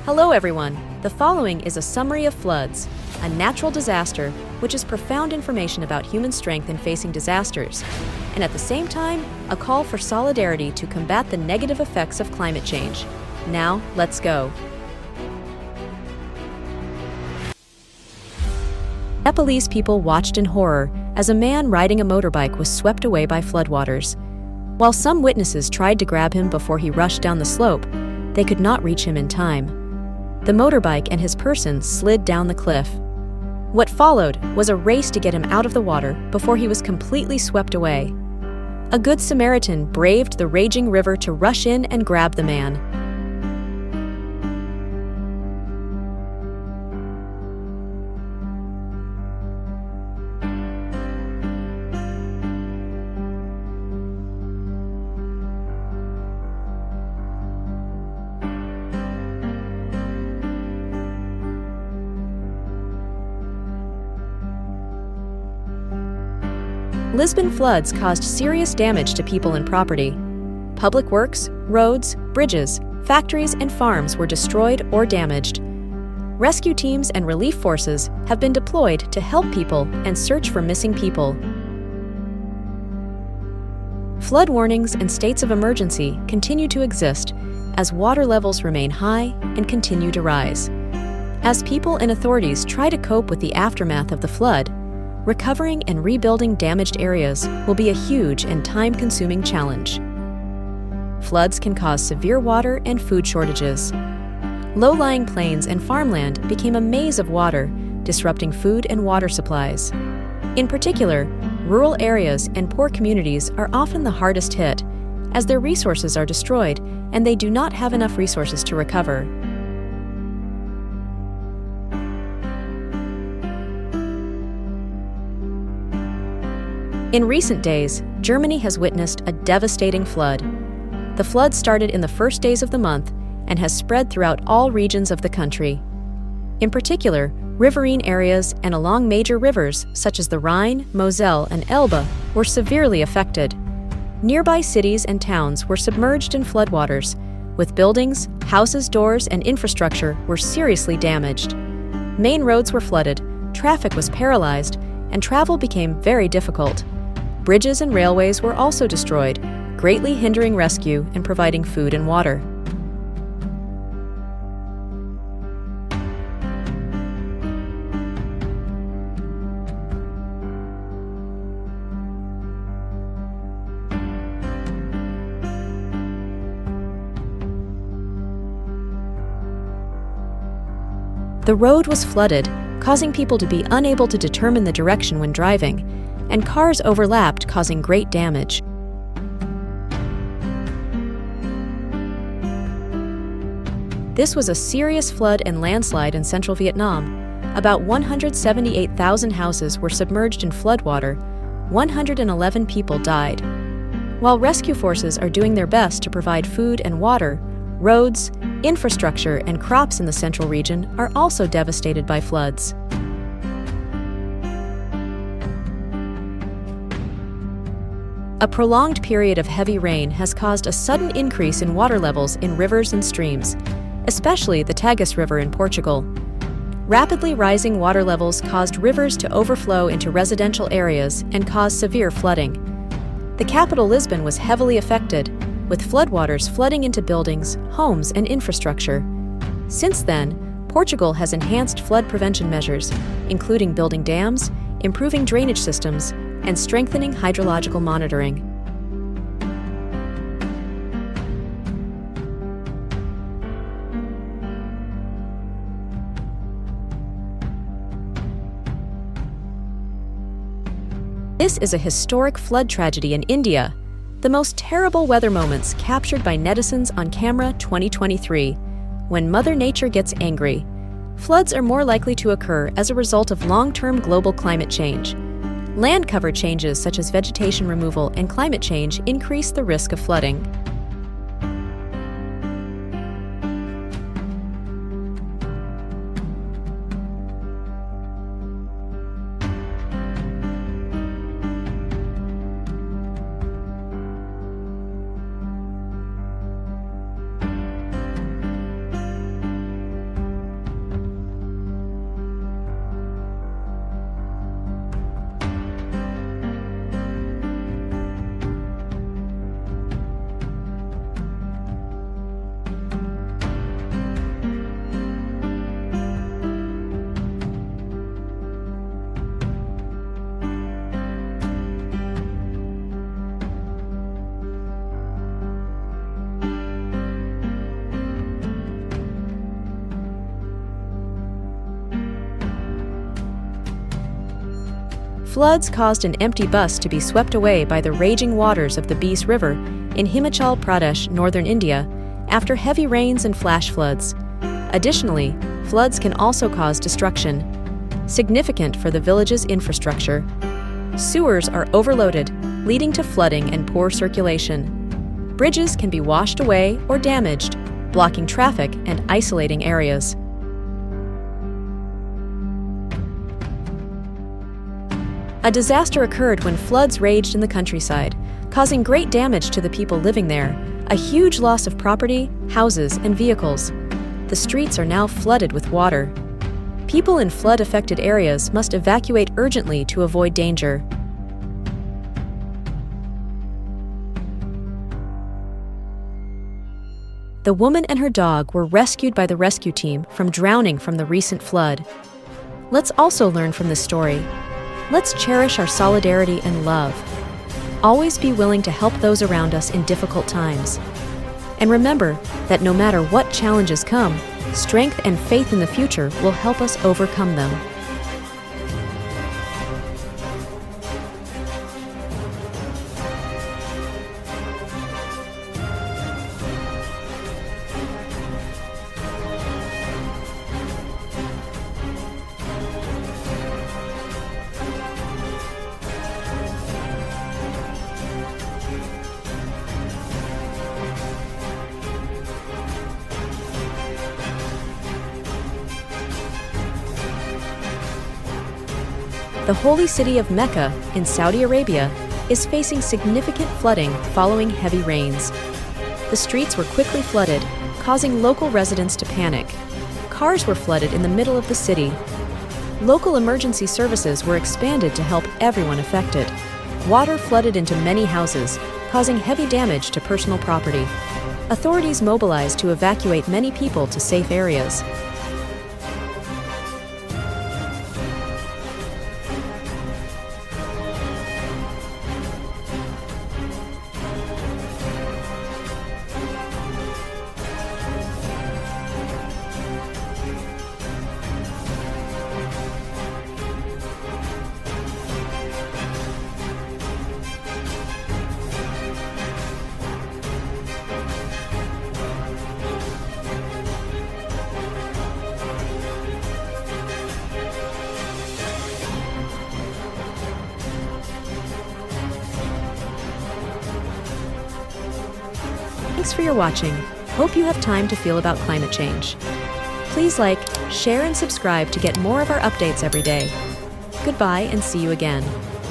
Hello everyone. The following is a summary of floods, a natural disaster which is profound information about human strength in facing disasters, and at the same time, a call for solidarity to combat the negative effects of climate change. Now, let's go. Nepalese people watched in horror as a man riding a motorbike was swept away by floodwaters. While some witnesses tried to grab him before he rushed down the slope, they could not reach him in time. The motorbike and his person slid down the cliff. What followed was a race to get him out of the water before he was completely swept away. A good Samaritan braved the raging river to rush in and grab the man. Lisbon floods caused serious damage to people and property. Public works, roads, bridges, factories, and farms were destroyed or damaged. Rescue teams and relief forces have been deployed to help people and search for missing people. Flood warnings and states of emergency continue to exist as water levels remain high and continue to rise. As people and authorities try to cope with the aftermath of the flood, recovering and rebuilding damaged areas will be a huge and time-consuming challenge. Floods can cause severe water and food shortages. Low-lying plains and farmland became a maze of water, disrupting food and water supplies. In particular, rural areas and poor communities are often the hardest hit, as their resources are destroyed and they do not have enough resources to recover. In recent days, Germany has witnessed a devastating flood. The flood started in the first days of the month and has spread throughout all regions of the country. In particular, riverine areas and along major rivers such as the Rhine, Moselle, and Elbe were severely affected. Nearby cities and towns were submerged in floodwaters, with buildings, houses, doors, and infrastructure were seriously damaged. Main roads were flooded, traffic was paralyzed, and travel became very difficult. Bridges and railways were also destroyed, greatly hindering rescue and providing food and water. The road was flooded, causing people to be unable to determine the direction when driving, and cars overlapped, causing great damage. This was a serious flood and landslide in central Vietnam. About 178,000 houses were submerged in floodwater. 111 people died. While rescue forces are doing their best to provide food and water, roads, infrastructure, and crops in the central region are also devastated by floods. A prolonged period of heavy rain has caused a sudden increase in water levels in rivers and streams, especially the Tagus River in Portugal. Rapidly rising water levels caused rivers to overflow into residential areas and caused severe flooding. The capital, Lisbon, was heavily affected, with floodwaters flooding into buildings, homes, and infrastructure. Since then, Portugal has enhanced flood prevention measures, including building dams, improving drainage systems, and strengthening hydrological monitoring. This is a historic flood tragedy in India, the most terrible weather moments captured by netizens on camera 2023. When Mother Nature gets angry, floods are more likely to occur as a result of long-term global climate change. Land cover changes such as vegetation removal and climate change increase the risk of flooding. Floods caused an empty bus to be swept away by the raging waters of the Beas River in Himachal Pradesh, northern India, after heavy rains and flash floods. Additionally, floods can also cause destruction, significant for the village's infrastructure. Sewers are overloaded, leading to flooding and poor circulation. Bridges can be washed away or damaged, blocking traffic and isolating areas. A disaster occurred when floods raged in the countryside, causing great damage to the people living there, a huge loss of property, houses, and vehicles. The streets are now flooded with water. People in flood-affected areas must evacuate urgently to avoid danger. The woman and her dog were rescued by the rescue team from drowning from the recent flood. Let's also learn from this story. Let's cherish our solidarity and love. Always be willing to help those around us in difficult times. And remember that no matter what challenges come, strength and faith in the future will help us overcome them. The holy city of Mecca in Saudi Arabia is facing significant flooding following heavy rains. The streets were quickly flooded, causing local residents to panic. Cars were flooded in the middle of the city. Local emergency services were expanded to help everyone affected. Water flooded into many houses, causing heavy damage to personal property. Authorities mobilized to evacuate many people to safe areas. Thanks for your watching. Hope you have time to feel about climate change. Please like, share, and subscribe to get more of our updates every day. Goodbye and see you again.